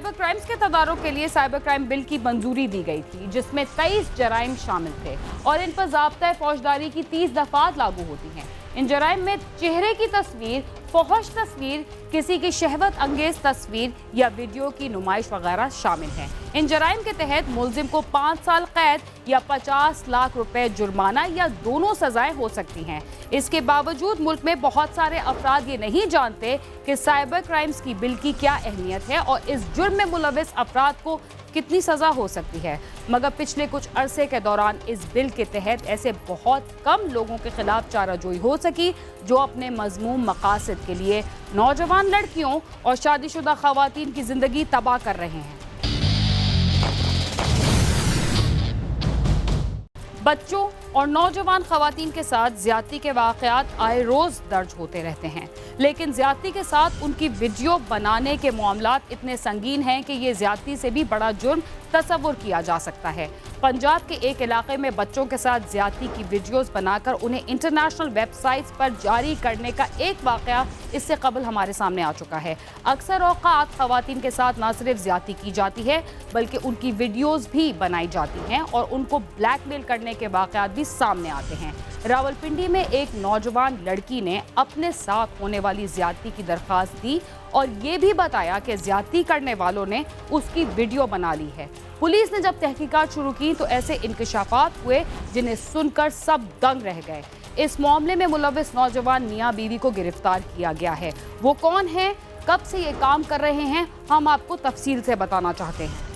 Cyber crimes के तदारुक के लिए साइबर क्राइम बिल की मंजूरी दी गई थी, जिसमें 23 जराइम शामिल थे और इन पर ज़ाब्ता फौजदारी की 30 दफात लागू होती हैं। इन जराइम में चेहरे की तस्वीर, फौहश तस्वीर, किसी की शहवत अंगेज तस्वीर या वीडियो की नुमाइश वगैरह शामिल हैं। इन जराइम के तहत मुलजिम को 5 साल कैद या 50 लाख रुपए जुर्माना या दोनों सजाएं हो सकती हैं। इसके बावजूद मुल्क में बहुत सारे अफराद ये नहीं जानते कि साइबर क्राइम्स की बिल की क्या अहमियत है और इस जुर्म में मुलविस अफराद को कितनी सज़ा हो सकती है। मगर पिछले कुछ अरसे के दौरान इस बिल के तहत ऐसे बहुत कम लोगों के खिलाफ चाराजोई हो सकी जो अपने मज़मूम मकासद के लिए नौजवान लड़कियों और शादीशुदा ख़वातीन की ज़िंदगी तबाह कर रहे हैं। बच्चों और नौजवान ख़वातीन के साथ ज़्यादती के वाक़यात आए रोज़ दर्ज होते रहते हैं, लेकिन ज़्यादती के साथ उनकी वीडियो बनाने के मामलात इतने संगीन हैं कि ये ज़्यादती से भी बड़ा जुर्म तसव्वुर किया जा सकता है। पंजाब के एक इलाके में बच्चों के साथ ज़्यादती की वीडियोस बनाकर उन्हें इंटरनेशनल वेबसाइट्स पर जारी करने का एक वाक़या इससे कबल हमारे सामने आ चुका है। अक्सर औक़ात ख़वातीन के साथ न सिर्फ ज़्यादती की जाती है बल्कि उनकी वीडियोस भी बनाई जाती हैं और उनको ब्लैकमेल करने के वाक़यात भी सामने आते हैं। रावलपिंडी में एक नौजवान लड़की ने अपने साथ होने वाली ज़्यादती की दरख्वास्त दी और ये भी बताया कि ज़्यादती करने वालों ने उसकी वीडियो बना ली है। पुलिस ने जब तहकीकात शुरू की तो ऐसे इंकशाफात हुए जिन्हें सुनकर सब दंग रह गए। इस मामले में मुलविस नौजवान मियां बीवी को गिरफ्तार किया गया है। वो कौन है, कब से ये काम कर रहे हैं, हम आपको तफसील से बताना चाहते हैं।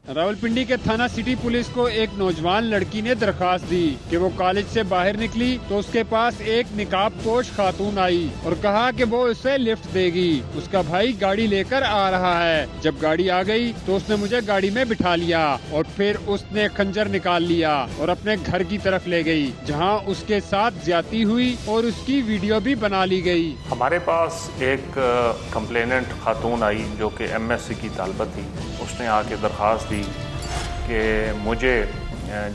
रावलपिंडी के थाना सिटी पुलिस को एक नौजवान लड़की ने दरखास्त दी कि वो कॉलेज से बाहर निकली तो उसके पास एक निकाब पोश खातून आई और कहा कि वो उसे लिफ्ट देगी। उसका भाई गाड़ी लेकर आ रहा है। जब गाड़ी आ गई तो उसने मुझे गाड़ी में बिठा लिया और फिर उसने खंजर निकाल लिया और अपने घर की तरफ ले गई, जहां उसके साथ ज्यादती हुई और उसकी वीडियो भी बना ली गई। हमारे पास एक कंप्लेनेंट खातून आई जो कि MSc की तालिबा थी। उसने आके दरखास्त दी कि मुझे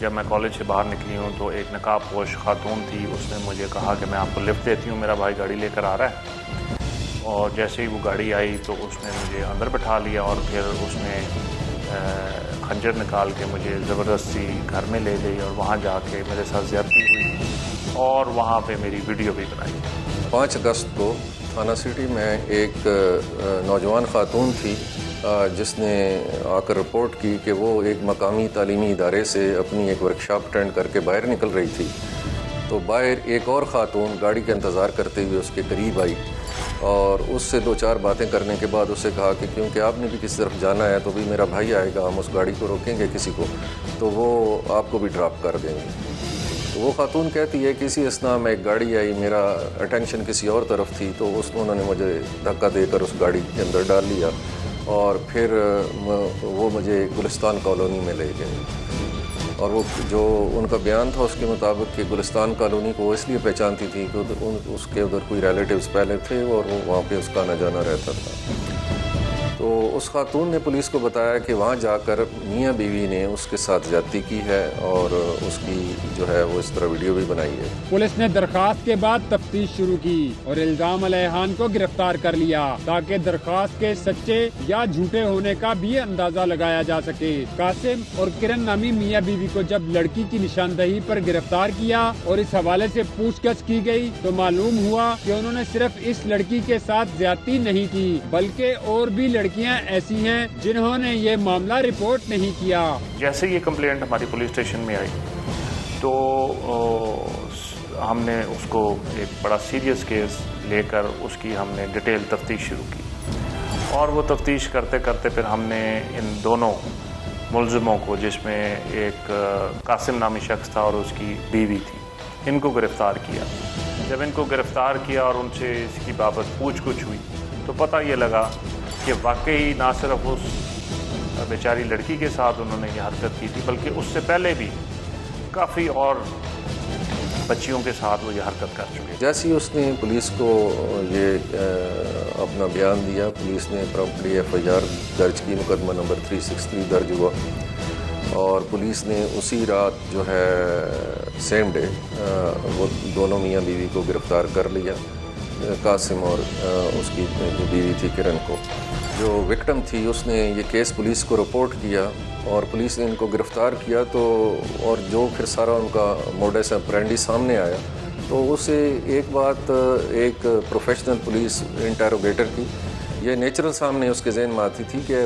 जब मैं कॉलेज से बाहर निकली हूँ तो एक नकाब पोश खातून थी। उसने मुझे कहा कि मैं आपको लिफ्ट देती हूँ, मेरा भाई गाड़ी लेकर आ रहा है। और जैसे ही वो गाड़ी आई तो उसने मुझे अंदर बैठा लिया और फिर उसने खंजर निकाल के मुझे ज़बरदस्ती घर में ले गई और वहाँ जाके मेरे साथ ज़्यादती हुई और वहाँ पे मेरी वीडियो भी बनाई। 5 अगस्त को थाना सिटी में एक नौजवान खातून थी जिसने आकर रिपोर्ट की कि वो एक मकामी तालीमी इदारे से अपनी एक वर्कशॉप अटेंड करके बाहर निकल रही थी। तो बाहर एक और ख़ातून गाड़ी का इंतज़ार करते हुए उसके करीब आई और उससे 2-4 बातें करने के बाद उससे कहा कि क्योंकि आपने भी किसी तरफ जाना है तो भी मेरा भाई आएगा, हम उस गाड़ी को रोकेंगे किसी को तो वो आपको भी ड्रॉप कर देंगे। तो वो खातून कहती है कि इसी असना में एक गाड़ी आई, मेरा अटेंशन किसी और तरफ थी तो उन्होंने मुझे धक्का देकर उस गाड़ी के अंदर डाल लिया और फिर वो मुझे गुलिस्तान कॉलोनी में ले गए। और वो जो उनका बयान था उसके मुताबिक कि गुलिस्तान कॉलोनी को वो इसलिए पहचानती थी कि उसके उधर कोई रिलेटिव्स पहले थे और वो वहाँ पे उसका आना जाना रहता था। तो उस खातून ने पुलिस को बताया कि वहाँ जाकर मियाँ बीवी ने उसके साथ ज़्यादती की है और उसकी जो है वो इस तरह वीडियो भी बनाई है। पुलिस ने दरखास्त के बाद तफ्तीश शुरू की और इल्जाम अलैहान को गिरफ्तार कर लिया ताकि दरखास्त के सच्चे या झूठे होने का भी अंदाजा लगाया जा सके। कासिम और किरण नामी मियाँ बीवी को जब लड़की की निशानदही पर गिरफ्तार किया और इस हवाले से पूछताछ की गई तो मालूम हुआ कि उन्होंने सिर्फ इस लड़की के साथ ज्यादती नहीं की बल्कि और भी लड़कियां ऐसी हैं जिन्होंने ये मामला रिपोर्ट नहीं किया। जैसे ये कंप्लेंट हमारी पुलिस स्टेशन में आई तो हमने उसको एक बड़ा सीरियस केस लेकर उसकी हमने डिटेल तफ्तीश शुरू की और वो तफ्तीश करते करते फिर हमने इन दोनों मुलजिमों को, जिसमें एक कासिम नामी शख्स था और उसकी बीवी थी, इनको गिरफ़्तार किया। जब इनको गिरफ़्तार किया और उनसे इसकी बाबत पूछ-गुछ हुई तो पता ये लगा कि वाकई ना सिर्फ उस बेचारी लड़की के साथ उन्होंने ये हरकत की थी बल्कि उससे पहले भी काफ़ी और बच्चियों के साथ वो ये हरकत कर चुके। जैसे ही उसने पुलिस को ये अपना बयान दिया, पुलिस ने प्रॉम्प्टली FIR दर्ज की, मुकदमा नंबर 363 दर्ज हुआ اور پولیس نے اسی رات جو ہے سیم ڈے وہ دونوں میاں بیوی کو گرفتار کر لیا، قاسم اور اس کی جو بیوی تھی کرن کو۔ جو وکٹم تھی اس نے یہ کیس پولیس کو رپورٹ کیا اور پولیس نے ان کو گرفتار کیا، تو اور جو پھر سارا ان کا موڈس آپرینڈی سامنے آیا، تو اسے ایک بات ایک پروفیشنل پولیس انٹیروگیٹر کی یہ نیچرل سامنے اس کے ذہن میں آتی تھی کہ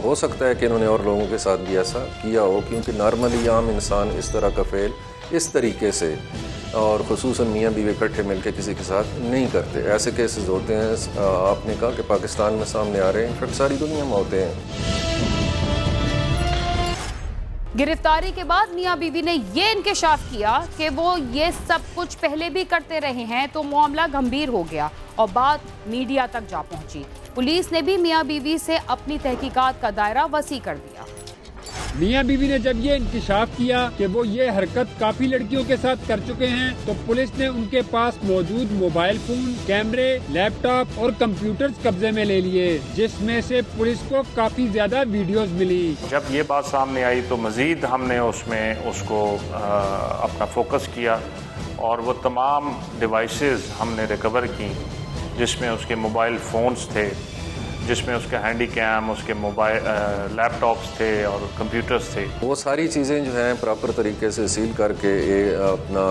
ہو سکتا ہے کہ انہوں نے اور لوگوں کے ساتھ بھی ایسا کیا ہو، کیونکہ نارملی عام انسان اس طرح کا فعل اس طریقے سے اور خصوصاً میاں بیوی اکٹھے مل کے کسی کے ساتھ نہیں کرتے۔ ایسے کیسز ہوتے ہیں، آپ نے کہا کہ پاکستان میں سامنے آ رہے ہیں، انفیکٹ ساری دنیا میں ہوتے ہیں۔ گرفتاری کے بعد میاں بیوی نے یہ انکشاف کیا کہ وہ یہ سب کچھ پہلے بھی کرتے رہے ہیں، تو معاملہ گھمبیر ہو گیا اور بات میڈیا تک جا پہنچی۔ پولیس نے بھی میاں بیوی سے اپنی تحقیقات کا دائرہ وسیع کر دیا۔ میاں بیوی نے جب یہ انکشاف کیا کہ وہ یہ حرکت کافی لڑکیوں کے ساتھ کر چکے ہیں، تو پولیس نے ان کے پاس موجود موبائل فون، کیمرے، لیپ ٹاپ اور کمپیوٹرز قبضے میں لے لیے، جس میں سے پولیس کو کافی زیادہ ویڈیوز ملی۔ جب یہ بات سامنے آئی تو مزید ہم نے اس کو اپنا فوکس کیا اور وہ تمام ڈیوائسز ہم نے ریکور کی، جس میں اس کے موبائل فونز تھے، جس میں اس کے ہینڈی کیم، اس کے موبائل لیپ ٹاپس تھے اور کمپیوٹرز تھے۔ وہ ساری چیزیں جو ہیں پراپر طریقے سے سیل کر کے اپنا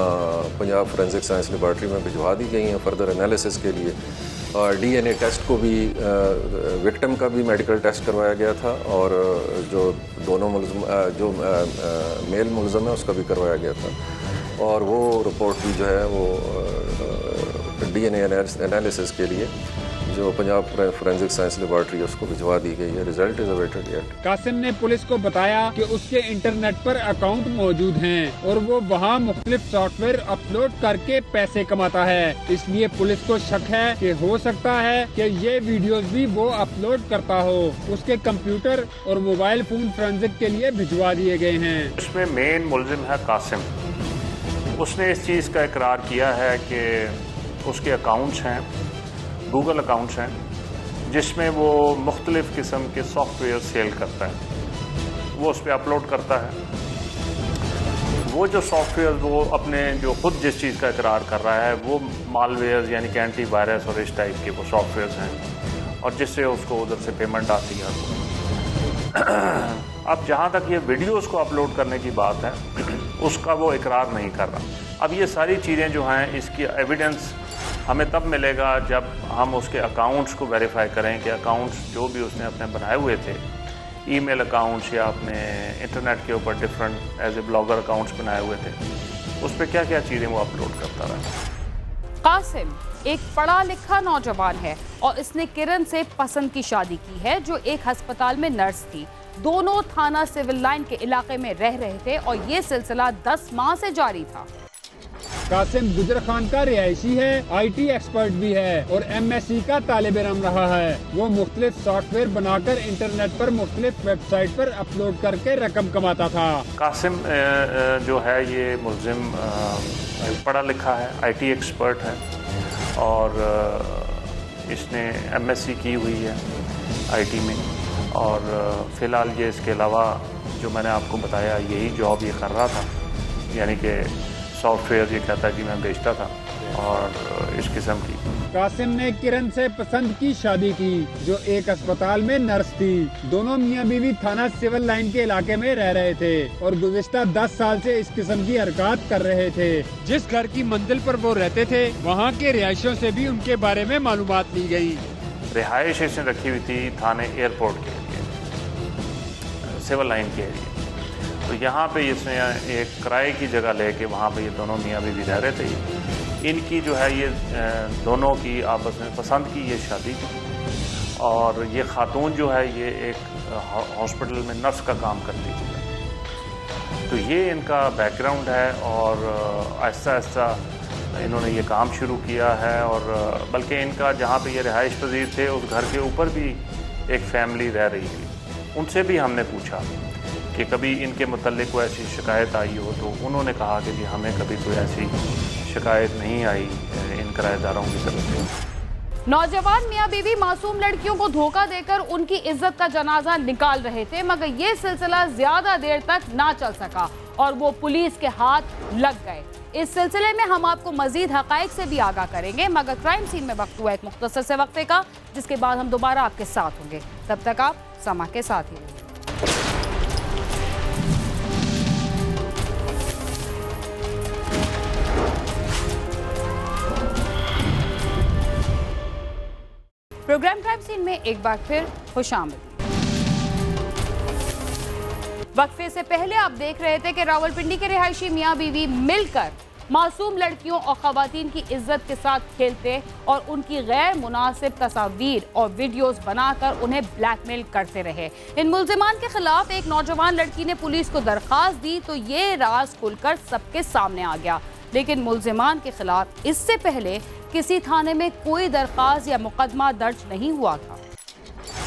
پنجاب فورینزک سائنس لیبارٹری میں بھجوا دی گئی ہیں فردر انالیسس کے لیے، اور ڈی این اے ٹیسٹ کو بھی وکٹم کا بھی میڈیکل ٹیسٹ کروایا گیا تھا، اور جو دونوں جو میل ملزم ہے اس کا بھی کروایا گیا تھا، اور وہ رپورٹ بھی جو ہے وہ ڈی این اے انالیسس کے لیے جو پنجاب فورینزک سائنس لیبارٹری اس کو بھجوا دی گئی ہے۔ Result is awaited yet. Qasim نے پولیس کو بتایا کہ اس کے انٹرنیٹ پر اکاؤنٹ موجود ہیں اور وہ وہاں مختلف سافٹ ویئر اپلوڈ کر کے پیسے کماتا ہے، اس لیے پولیس کو شک ہے کہ ہو سکتا ہے کہ یہ ویڈیوز بھی وہ اپلوڈ کرتا ہو۔ اس کے کمپیوٹر اور موبائل فون فورینزک کے لیے بھجوا دیے گئے ہیں۔ اس میں مین ملزم ہے قاسم۔ اس نے اس چیز کا اقرار کیا ہے کہ اس کے اکاؤنٹس ہیں، گوگل اکاؤنٹس ہیں، جس میں وہ مختلف قسم کے سافٹ ویئر سیل کرتا ہے، وہ اس پہ اپلوڈ کرتا ہے۔ وہ جو سافٹ ویئر وہ اپنے جو خود جس چیز کا اقرار کر رہا ہے وہ مال ویئرز یعنی کہ اینٹی وائرس اور اس ٹائپ کے وہ سافٹ ویئرز ہیں، اور جس سے اس کو ادھر سے پیمنٹ آتی ہے۔ اب جہاں تک یہ ویڈیوز کو اپلوڈ کرنے کی بات ہے، اس کا وہ اقرار نہیں کر رہا۔ اب یہ ساری چیزیں جو ہیں اس کی ایویڈنس ہمیں تب ملے گا جب ہم اس کے اکاؤنٹس کو ویریفائی کریں کہ اکاؤنٹس جو بھی اس نے اپنے بنائے ہوئے تھے، ای میل اکاؤنٹس یا اپنے انٹرنیٹ کے اوپر different as a blogger accounts بنائے ہوئے تھے، اس پہ کیا کیا چیزیں وہ اپلوڈ کرتا رہا۔ قاسم ایک پڑھا لکھا نوجوان ہے اور اس نے کرن سے پسند کی شادی کی ہے، جو ایک ہسپتال میں نرس تھی۔ دونوں تھانہ سول لائن کے علاقے میں رہ رہے تھے اور یہ سلسلہ 10 ماہ سے جاری تھا۔ قاسم گجر خان کا رہائشی ہے، آئی ٹی ایکسپرٹ بھی ہے اور ایم ایس سی کا طالب علم رہا ہے۔ وہ مختلف سافٹ ویئر بنا کر انٹرنیٹ پر مختلف ویب سائٹ پر اپلوڈ کر کے رقم کماتا تھا۔ قاسم جو ہے یہ ملزم پڑھا لکھا ہے، آئی ٹی ایکسپرٹ ہے، اور اس نے ایم ایس سی کی ہوئی ہے آئی ٹی میں، اور فی الحال یہ اس کے علاوہ جو میں نے آپ کو بتایا یہی جاب یہ کر رہا تھا، یعنی کہ سافٹ ویئر یہ کہتا ہے کہ میں بیچتا تھا اور اس قسم کی۔ قاسم نے کرن سے پسند کی شادی کی، جو ایک اسپتال میں نرس تھی۔ دونوں میاں بیوی تھانہ سول لائن کے علاقے میں رہ رہے تھے اور گزشتہ 10 سال سے اس قسم کی حرکات کر رہے تھے۔ جس گھر کی منزل پر وہ رہتے تھے وہاں کے رہائشیوں سے بھی ان کے بارے میں معلومات لی گئی۔ رہائش اس نے رکھی ہوئی تھی تھانے ایئرپورٹ کے لیے، سول لائن کے ایریے، تو یہاں پہ اس نے ایک کرائے کی جگہ لے کے وہاں پہ یہ دونوں میاں بیوی رہ رہے تھے۔ ان کی جو ہے یہ دونوں کی آپس میں پسند کی یہ شادی تھی، اور یہ خاتون جو ہے یہ ایک ہاسپٹل میں نرس کا کام کرتی تھی۔ تو یہ ان کا بیک گراؤنڈ ہے، اور آہستہ آہستہ انہوں نے یہ کام شروع کیا ہے، اور بلکہ ان کا جہاں پہ یہ رہائش پذیر تھے اس گھر کے اوپر بھی ایک فیملی رہ رہی تھی۔ ان سے بھی ہم نے پوچھا کہ کبھی ان کے متعلق کوئی ایسی شکایت آئی ہو، تو انہوں نے کہا کہ جی ہمیں کبھی کوئی ایسی شکایت نہیں آئی ان کرایہ داروں کی طرف سے۔ नौजवान मियां बीवी मासूम लड़कियों को धोखा देकर उनकी इज्जत का जनाजा निकाल रहे थे, मगर ये सिलसिला ज्यादा देर तक ना चल सका और वो पुलिस के हाथ लग गए। इस सिलसिले में हम आपको मजीद हकाइक से भी आगाह करेंगे, मगर क्राइम सीन में वक्त हुआ एक मुख्तसर से वक्फे का, जिसके बाद हम दोबारा आपके साथ होंगे। तब तक आप समा के साथ ही रहिए। प्रोग्राम क्राइम सीन में एक बार फिर खुशामदीद। वक्फे से पहले आप देख रहे थे कि रावलपिंडी के रिहायशी मियां बीवी मिलकर मासूम लड़कियों और खवातीन की इज्जत के साथ खेलते और उनकी गैर मुनासिब तस्वीर और वीडियोस बनाकर उन्हें ब्लैकमेल करते रहे। इन मुल्जिमान के खिलाफ एक नौजवान लड़की ने पुलिस को दरखास्त दी तो ये राज खुलकर सबके सामने आ गया, लेकिन मुल्जिमान के खिलाफ इससे पहले किसी थाने में कोई दरखास्त या मुकदमा दर्ज नहीं हुआ था।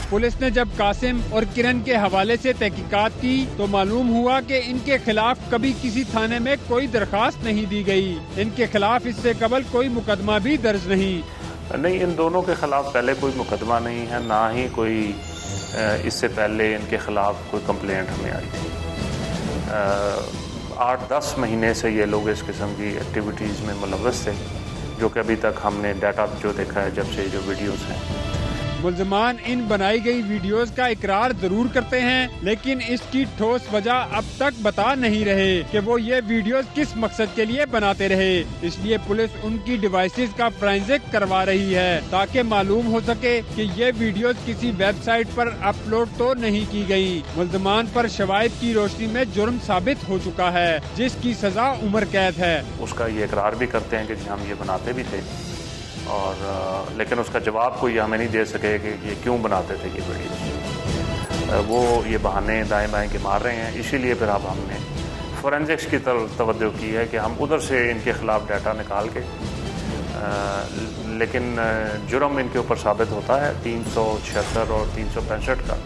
पुलिस ने जब कासिम और किरण के हवाले से तहकीकात की तो मालूम हुआ कि इनके खिलाफ कभी किसी थाने में कोई दरखास्त नहीं दी गई। इनके खिलाफ इससे कबल कोई मुकदमा भी दर्ज नहीं। इन दोनों के खिलाफ पहले कोई मुकदमा नहीं है, ना ही कोई इससे पहले इनके खिलाफ कोई कंप्लेंट हमें आई थी। 8-10 महीने से ये लोग इस किस्म की एक्टिविटीज़ में मुलव्वस थे, जो कि अभी तक हमने डाटा जो देखा है जब से जो वीडियोस हैं। मुल्ज़िमान इन बनाई गई वीडियोस का इकरार जरूर करते हैं, लेकिन इसकी ठोस वजह अब तक बता नहीं रहे कि वो ये वीडियोस किस मकसद के लिए बनाते रहे। इसलिए पुलिस उनकी डिवाइसेस का फोरेंसिक करवा रही है ताकि मालूम हो सके कि ये वीडियोस किसी वेबसाइट पर अपलोड तो नहीं की गई। मुल्ज़िमान पर शवाहिद की रोशनी में जुर्म साबित हो चुका है, जिसकी सजा उम्र कैद है। उसका ये इकरार भी करते हैं कि हम ये बनाते भी थे, और लेकिन उसका जवाब कोई हमें नहीं दे सके कि ये क्यों बनाते थे ये वीडियो। वो ये बहाने दाएं बाएं के मार रहे हैं, इसीलिए फिर अब हमने फोरेंसिक्स की तरफ तवज्जो की है कि हम उधर से इनके खिलाफ डाटा निकाल के, लेकिन जुर्म इनके ऊपर साबित होता है 376 और 365 का,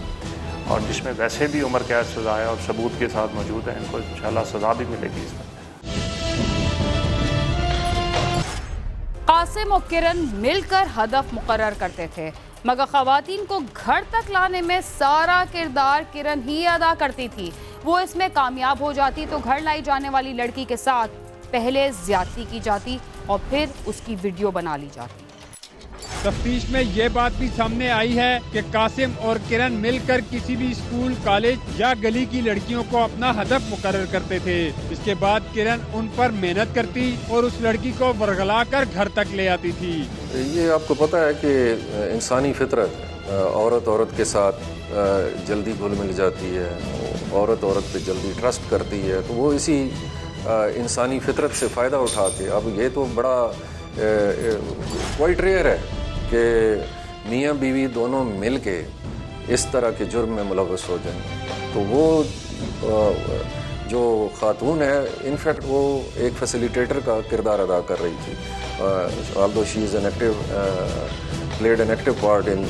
और जिसमें वैसे भी उम्र कैद सजा है और सबूत के साथ मौजूद है। इनको इंशाल्लाह सजा भी मिलेगी इसमें। कासिम और किरण मिलकर हदफ मुकर्रर करते थे, मगर खवातीन को घर तक लाने में सारा किरदार किरण ही अदा करती थी। वो इसमें कामयाब हो जाती तो घर लाई जाने वाली लड़की के साथ पहले ज्यादती की जाती और फिर उसकी वीडियो बना ली जाती। तफ्तीश में ये बात भी सामने आई है कि कासिम और किरण मिलकर किसी भी स्कूल, कॉलेज या गली की लड़कियों को अपना हदफ मुकर्रर करते थे। इसके बाद किरण उन पर मेहनत करती और उस लड़की को वरगला कर घर तक ले आती थी। ये आपको पता है कि इंसानी फितरत औरत के साथ जल्दी घुल मिल जाती है, औरत पे जल्दी ट्रस्ट करती है, तो वो इसी इंसानी फितरत से फ़ायदा उठा के, अब ये तो बड़ा क्वाइट रेयर है कि मियाँ बीवी दोनों मिल के इस तरह के जुर्म में मुलव्वस हो जाएं। तो वो जो खातून है, इनफैक्ट वो एक फैसिलिटेटर का किरदार अदा कर रही थी, although she is played an active part in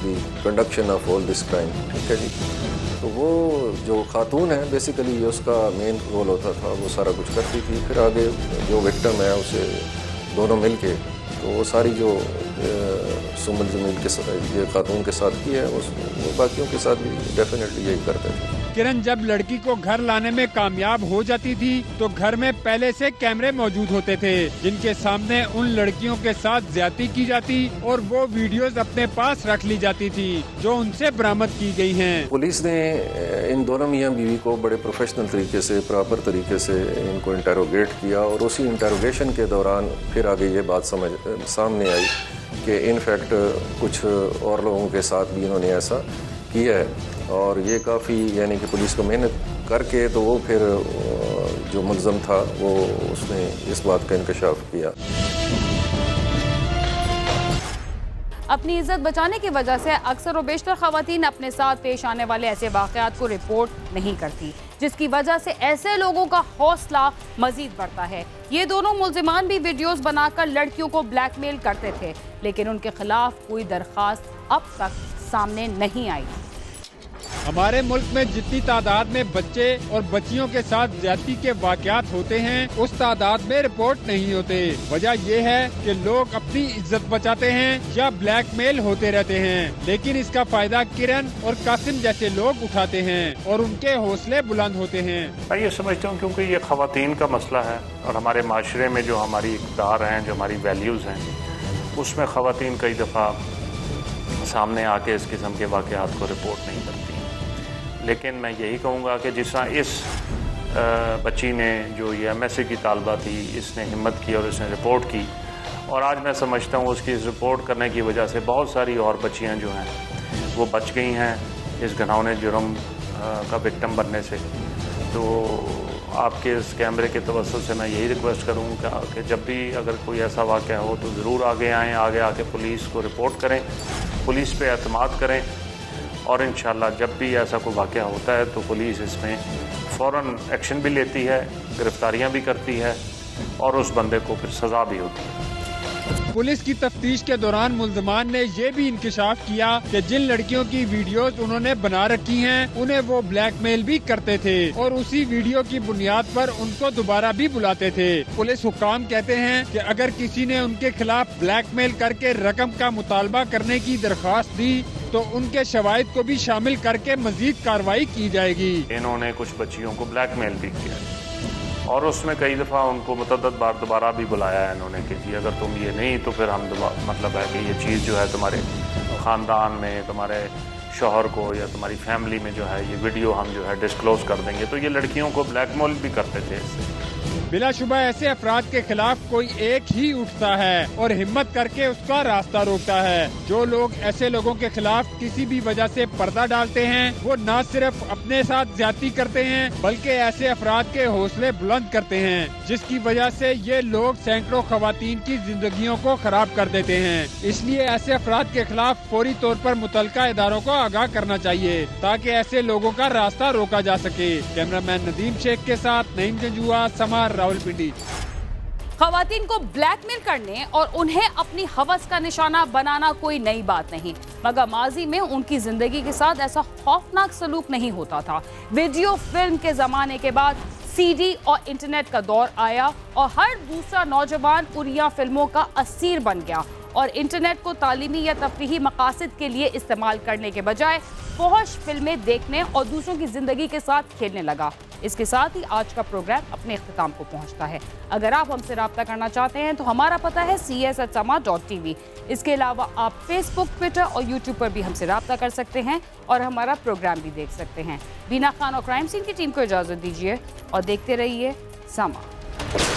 the conduction of all this crime। ठीक है जी। तो वो जो खातून है बेसिकली ये उसका मेन रोल होता था, वो सारा कुछ करती थी। फिर आगे जो विक्टिम है उसे दोनों मिल के, तो वो सारी जो सुमल जमील के साथ ये खातून के साथ की है, वो बाकियों के साथ भी डेफिनेटली यही करते थे। किरण जब लड़की को घर लाने में कामयाब हो जाती थी तो घर में पहले से कैमरे मौजूद होते थे, जिनके सामने उन लड़कियों के साथ ज्यादती की जाती और वो वीडियोस अपने पास रख ली जाती थी जो उनसे बरामद की गई हैं। पुलिस ने इन दोनों मियाँ बीवी को बड़े प्रोफेशनल तरीके से, प्रॉपर तरीके से इनको इंटेरोगेट किया, और उसी इंटेरोगेशन के दौरान फिर आगे ये बात सामने आई कि इनफैक्ट कुछ और लोगों के साथ भी इन्होंने ऐसा किया है, और ये काफ़ी यानी कि पुलिस को मेहनत करके तो वो फिर जो मुल्ज़म था वो उसने इस बात का इंकशाफ किया। अपनी इज्जत बचाने की वजह से अक्सर और बेशतर खवातीन अपने साथ पेश आने वाले ऐसे वाक़यात को रिपोर्ट नहीं करती, जिसकी वजह से ऐसे लोगों का हौसला मजीद बढ़ता है। ये दोनों मुल्जिमान भी वीडियोस बनाकर लड़कियों को ब्लैकमेल करते थे, लेकिन उनके खिलाफ कोई दरखास्त अब तक सामने नहीं आई। हमारे मुल्क में जितनी तादाद में बच्चे और बच्चियों के साथ ज्यादती के वाकयात होते हैं उस तादाद में रिपोर्ट नहीं होते। वजह यह है कि लोग अपनी इज्जत बचाते हैं या ब्लैकमेल होते रहते हैं, लेकिन इसका फायदा किरण और कासिम जैसे लोग उठाते हैं और उनके हौसले बुलंद होते हैं। मैं ये समझता हूँ क्योंकि ये ख़वातीन का मसला है और हमारे माशरे में जो हमारी इक़्तिदार हैं, जो हमारी वैल्यूज़ हैं, उसमें ख़वातीन कई दफ़ा सामने आके इस किस्म के वाक़यात को रिपोर्ट नहीं करती। लेकिन मैं यही कहूँगा कि जिस तरह इस बच्ची ने जो ये MSc की तालबा थी, इसने हिम्मत की और इसने रिपोर्ट की, और आज मैं समझता हूँ उसकी इस रिपोर्ट करने की वजह से बहुत सारी और बच्चियाँ जो हैं वो बच गई हैं इस घिनौने जुर्म का विक्टिम बनने से। तो आपके इस कैमरे के तवस्सुल से मैं यही रिक्वेस्ट करूँगा कि जब भी अगर कोई ऐसा वाक़या हो तो ज़रूर आगे आएँ, आगे आके पुलिस को रिपोर्ट करें, पुलिस पे एतमाद करें, और इंशाल्लाह जब भी ऐसा कोई वाक़या होता है तो पुलिस इसमें फ़ौरन एक्शन भी लेती है, गिरफ्तारियां भी करती है और उस बंदे को फिर सज़ा भी होती है। पुलिस की तफ्तीश के दौरान मुल्ज़मान ने ये भी इंकशाफ किया कि जिन लड़कियों की वीडियोस उन्होंने बना रखी हैं उन्हें वो ब्लैकमेल भी करते थे और उसी वीडियो की बुनियाद पर उनको दोबारा भी बुलाते थे। पुलिस हुक्काम कहते हैं कि अगर किसी ने उनके खिलाफ ब्लैकमेल करके रकम का मुतालबा करने की दरख्वास्त दी तो उनके शवाहिद को भी शामिल करके मजीद कार्रवाई की जाएगी। इन्होंने कुछ बच्चियों को ब्लैकमेल भी किया और उसमें कई दफ़ा उनको मुतअद्दिद बार दोबारा भी बुलाया है इन्होंने कि जी अगर तुम ये नहीं तो फिर हम मतलब है कि ये चीज़ जो है तुम्हारे ख़ानदान में, तुम्हारे शौहर को या तुम्हारी फैमिली में जो है ये वीडियो हम जो है डिस्क्लोज़ कर देंगे। तो ये लड़कियों को ब्लैकमेल भी करते थे इससे। बिलाशुबा ऐसे अफराद के खिलाफ कोई एक ही उठता है और हिम्मत करके उसका रास्ता रोकता है। जो लोग ऐसे लोगों के खिलाफ किसी भी वजह से पर्दा डालते हैं वो न सिर्फ अपने साथ ज्यादती करते हैं बल्कि ऐसे अफराद के हौसले बुलंद करते हैं, जिसकी वजह से ये लोग सैकड़ों खवातीन की जिंदगियों को खराब कर देते हैं। इसलिए ऐसे अफराद के खिलाफ फौरी तौर पर मुतलका इदारों को आगाह करना चाहिए ताकि ऐसे लोगों का रास्ता रोका जा सके। कैमरामैन नदीम शेख के साथ नईम जंजुआ, समार, रावलपिंडी। खवातीन को ब्लैकमेल करने और उन्हें अपनी हवस का निशाना बनाना कोई नई बात नहीं, मगर माजी में उनकी जिंदगी के साथ ऐसा खौफनाक सलूक नहीं होता था। वीडियो फिल्म के जमाने के बाद CD और इंटरनेट का दौर आया और हर दूसरा नौजवान उरिया फिल्मों का असीर बन गया और इंटरनेट को तालीमी या तफरीही मकासद के लिए इस्तेमाल करने के बजाय फौहश फिल्में देखने और दूसरों की जिंदगी के साथ खेलने लगा। इसके साथ ही आज का प्रोग्राम अपने इख्तिताम को पहुंचता है। अगर आप हमसे राब्ता करना चाहते हैं तो हमारा पता है cs@sama.tv। इसके अलावा आप फेसबुक, ट्विटर और यूट्यूब पर भी हमसे राब्ता कर सकते हैं और हमारा प्रोग्राम भी देख सकते हैं। बीना खान और क्राइम सीन की टीम को इजाजत दीजिए और देखते रहिए समा।